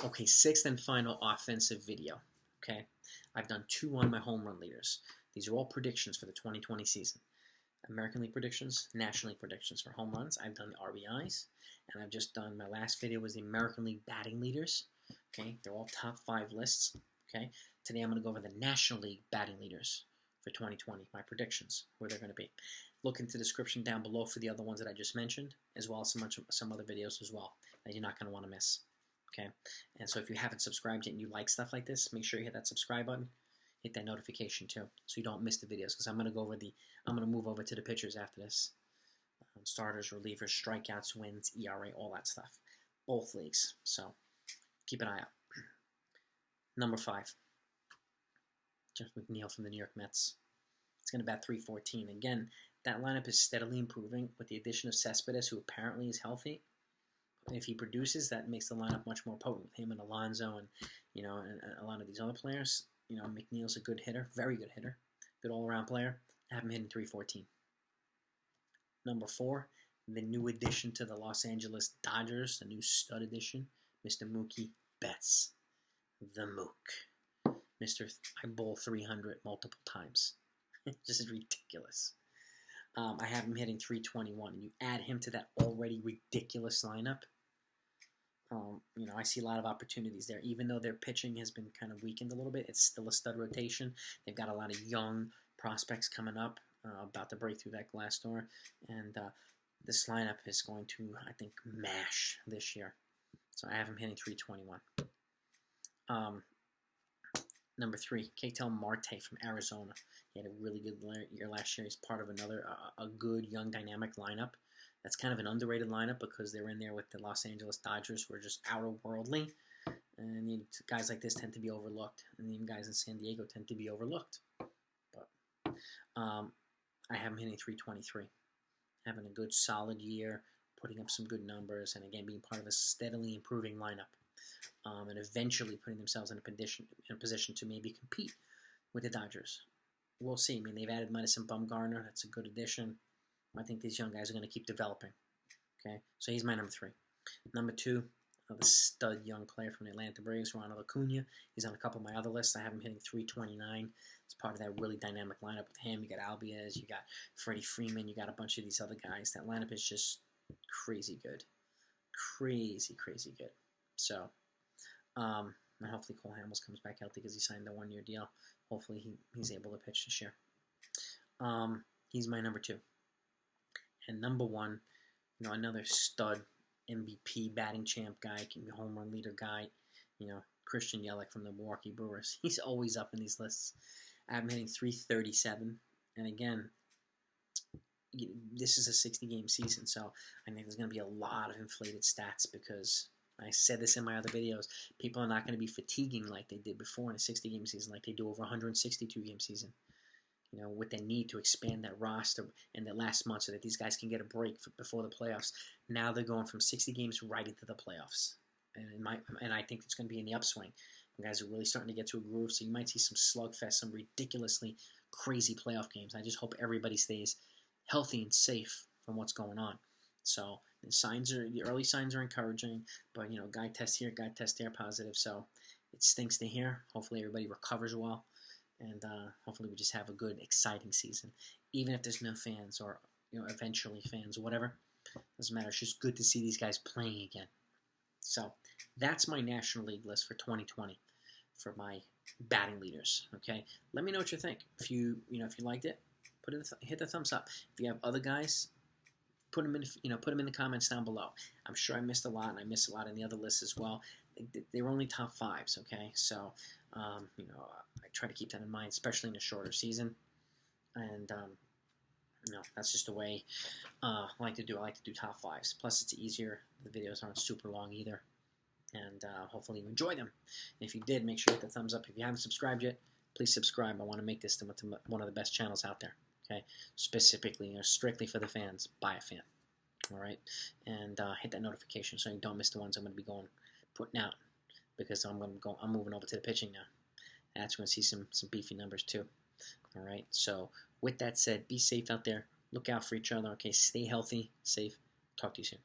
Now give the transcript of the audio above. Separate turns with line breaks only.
Okay, sixth and final offensive video. Okay, I've done 2 on my home run leaders. These are all predictions for the 2020 season. American League predictions, National League predictions for home runs. I've done the RBIs, and I've just done, my last video was the American League batting leaders. Okay, they're all top 5 lists. Okay, today I'm going to go over the National League batting leaders for 2020, my predictions, where they're going to be. Look into the description down below for the other ones that I just mentioned, as well as some other videos as well that you're not going to want to miss. Okay, and so if you haven't subscribed yet and you like stuff like this, make sure you hit that subscribe button, hit that notification too, so you don't miss the videos. Because I'm gonna move over to the pitchers after this. Starters, relievers, strikeouts, wins, ERA, all that stuff, both leagues. So keep an eye out. Number 5, Jeff McNeil from the New York Mets. It's gonna bat .314. Again, that lineup is steadily improving with the addition of Cespedes, who apparently is healthy. If he produces, that makes the lineup much more potent with him and Alonso and and a lot of these other players. McNeil's a good hitter, very good hitter, good all-around player. I have him hitting .314. Number 4, the new addition to the Los Angeles Dodgers, the new stud addition, Mr. Mookie Betts, the Mook. Mr. I bowl 300 multiple times. Just ridiculous. I have him hitting .321, and you add him to that already ridiculous lineup. I see a lot of opportunities there. Even though their pitching has been kind of weakened a little bit, it's still a stud rotation. They've got a lot of young prospects coming up, about to break through that glass door, and this lineup is going to, I think, mash this year. So I have him hitting .321. Number 3, Ketel Marte from Arizona. He had a really good year last year. He's part of a good, young, dynamic lineup. That's kind of an underrated lineup because they're in there with the Los Angeles Dodgers, who are just outer-worldly. And guys like this tend to be overlooked. And even guys in San Diego tend to be overlooked. But I have him hitting .323. Having a good, solid year, putting up some good numbers, and again, being part of a steadily improving lineup. And eventually putting themselves in a position to maybe compete with the Dodgers. We'll see. I mean, they've added Madison Bumgarner. That's a good addition. I think these young guys are going to keep developing. Okay, so he's my number 3. Number 2, the stud young player from the Atlanta Braves, Ronald Acuna. He's on a couple of my other lists. I have him hitting .329. It's part of that really dynamic lineup with him. You got Albies, you got Freddie Freeman, you got a bunch of these other guys. That lineup is just crazy good. Crazy, crazy good. So, and hopefully Cole Hamels comes back healthy because he signed the 1-year deal. Hopefully he's able to pitch this year. He's my number 2. And number 1, another stud MVP batting champ guy, home run leader guy, Christian Yelich from the Milwaukee Brewers. He's always up in these lists. I'm hitting .337. And again, this is a 60-game season, so I think there's going to be a lot of inflated stats because I said this in my other videos. People are not going to be fatiguing like they did before in a 60-game season, like they do over a 162-game season. With the need to expand that roster in the last month so that these guys can get a break before the playoffs. Now they're going from 60 games right into the playoffs. And I think it's going to be in the upswing. The guys are really starting to get to a groove, so you might see some slugfest, some ridiculously crazy playoff games. I just hope everybody stays healthy and safe from what's going on. So the early signs are encouraging, but guy test here, guy test there, positive. So it stinks to hear. Hopefully everybody recovers well. And hopefully we just have a good, exciting season. Even if there's no fans or, eventually fans or whatever. Doesn't matter. It's just good to see these guys playing again. So that's my National League list for 2020 for my batting leaders. Okay, let me know what you think. If you liked it, hit the thumbs up. If you have other guys, put them in the comments down below. I'm sure I missed a lot, and I missed a lot in the other lists as well. They were only top 5s. Okay, so I try to keep that in mind, especially in a shorter season. And that's just the way I like to do. I like to do top 5s. Plus, it's easier. The videos aren't super long either. And hopefully you enjoy them. And if you did, make sure you hit the thumbs up. If you haven't subscribed yet, please subscribe. I want to make this one of the best channels out there. Okay, specifically, strictly for the fans, by a fan. All right, and hit that notification so you don't miss the ones I'm going to be putting out, because I'm moving over to the pitching now. That's going to see some beefy numbers too. All right, so with that said, be safe out there. Look out for each other. Okay, stay healthy, safe. Talk to you soon.